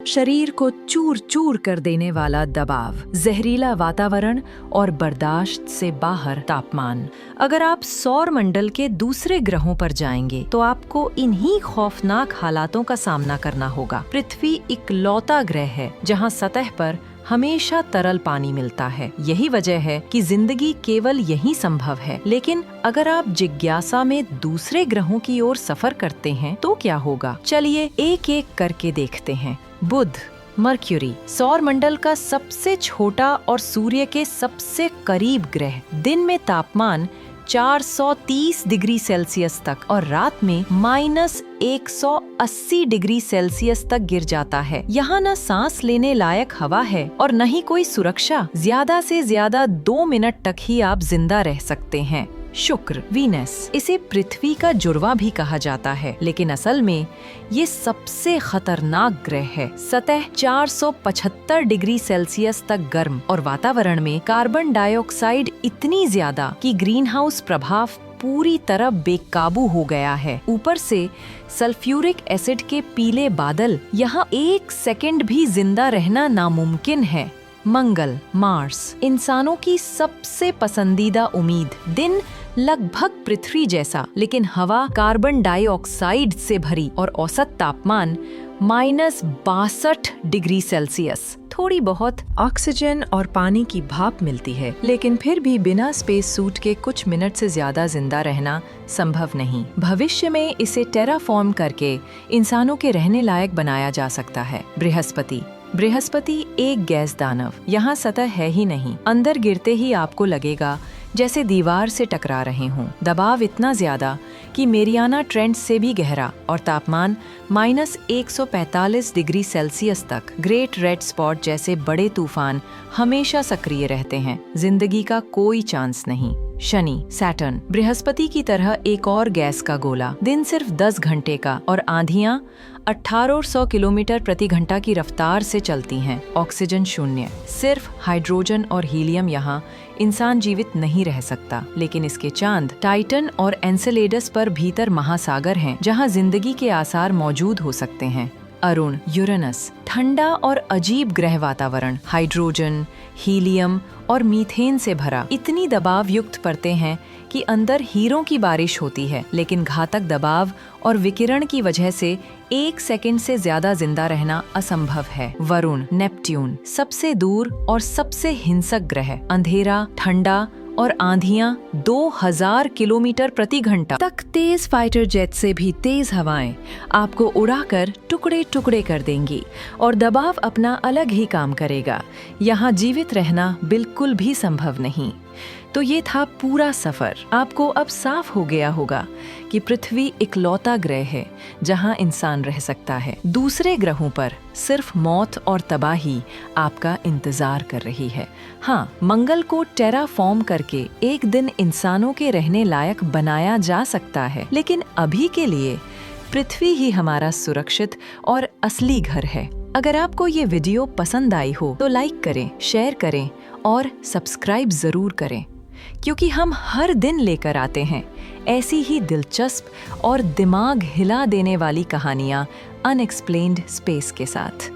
शरीर को चूर चूर कर देने वाला दबाव, जहरीला वातावरण और बर्दाश्त से बाहर तापमान। अगर आप सौर मंडल के दूसरे ग्रहों पर जाएंगे तो आपको इन्हीं खौफनाक हालातों का सामना करना होगा। पृथ्वी इकलौता ग्रह है जहां सतह पर हमेशा तरल पानी मिलता है। यही वजह है कि जिंदगी केवल यहीं संभव है। लेकिन अगर आप जिज्ञासा में दूसरे ग्रहों की ओर सफर करते हैं तो क्या होगा? चलिए एक एक करके देखते हैं। बुध, मर्क्यूरी, सौर मंडल का सबसे छोटा और सूर्य के सबसे करीब ग्रह। दिन में तापमान 430 डिग्री सेल्सियस तक और रात में -180 डिग्री सेल्सियस तक गिर जाता है। यहाँ न सांस लेने लायक हवा है और न ही कोई सुरक्षा। ज्यादा से ज्यादा 2 मिनट तक ही आप जिंदा रह सकते हैं। शुक्र, वीनस, इसे पृथ्वी का जुड़वा भी कहा जाता है, लेकिन असल में ये सबसे खतरनाक ग्रह है। सतह 475 डिग्री सेल्सियस तक गर्म और वातावरण में कार्बन डाइऑक्साइड इतनी ज्यादा कि ग्रीन हाउस प्रभाव पूरी तरह बेकाबू हो गया है। ऊपर से सल्फ्यूरिक एसिड के पीले बादल, यहाँ 1 सेकंड भी जिंदा रहना नामुमकिन है। मंगल, मार्स, इंसानोन की सबसे पसंदीदा उम्मीद। दिन लगभग पृथ्वी जैसा, लेकिन हवा कार्बन डाइऑक्साइड से भरी और औसत तापमान -62 डिग्री सेल्सियस। थोड़ी बहुत ऑक्सीजन और पानी की भाप मिलती है, लेकिन फिर भी बिना स्पेस सूट के कुछ मिनट से ज्यादा जिंदा रहना संभव नहीं। भविष्य में इसे टेराफॉर्म करके इंसानों के रहने लायक बनाया जा सकता है। बृहस्पति एक गैस दानव। यहाँ सतह है ही नहीं। अंदर गिरते ही आपको लगेगा जैसे दीवार से टकरा रहे हों। दबाव इतना ज्यादा कि मेरियाना ट्रेंच से भी गहरा और तापमान -145 डिग्री सेल्सियस तक। ग्रेट रेड स्पॉट जैसे बड़े तूफान हमेशा सक्रिय रहते हैं। जिंदगी का कोई चांस नहीं। शनि, सैटर्न, बृहस्पति की तरह एक और गैस का गोला। दिन सिर्फ 10 घंटे का और आंधियां 1800 किलोमीटर प्रति घंटा की रफ्तार से चलती हैं। ऑक्सीजन शून्य, सिर्फ हाइड्रोजन और हीलियम। यहाँ इंसान जीवित नहीं रह सकता, लेकिन इसके चांद टाइटन और एन्सेलेडस पर भीतर महासागर हैं, जहाँ जिंदगी के आसार मौजूद हो सकते हैं। अरुण, यूरेनस, ठंडा और अजीब ग्रह। वातावरण हाइड्रोजन, हीलियम और मीथेन से भरा। इतनी दबाव युक्त परतें हैं कि अंदर हीरों की बारिश होती है, लेकिन घातक दबाव और विकिरण की वजह से 1 सेकंड से ज्यादा जिंदा रहना असंभव है। वरुण, नेपट्यून, सबसे दूर और सबसे हिंसक ग्रह। अंधेरा, ठंडा और आंधियां 2000 किलोमीटर प्रति घंटा तक तेज फाइटर जेट से भी तेज हवाएं आपको उड़ाकर टुकड़े टुकड़े कर देंगी और दबाव अपना अलग ही काम करेगा। यहाँ जीवित रहना बिल्कुल भी संभव नहीं। तो ये था पूरा सफर। आपको अब साफ हो गया होगा कि पृथ्वी इकलौता ग्रह है जहां इंसान रह सकता है। दूसरे ग्रहों पर सिर्फ मौत और तबाही आपका इंतजार कर रही है। हाँ, मंगल को टेराफॉर्म करके एक दिन इंसानों के रहने लायक बनाया जा सकता है, लेकिन अभी के लिए पृथ्वी ही हमारा सुरक्षित और असली घर है। अगर आपको ये वीडियो पसंद आई हो तो लाइक करें, शेयर करें और सब्सक्राइब जरूर करें, क्योंकि हम हर दिन लेकर आते हैं ऐसी ही दिलचस्प और दिमाग हिला देने वाली कहानियां अनएक्सप्लेन्ड स्पेस के साथ।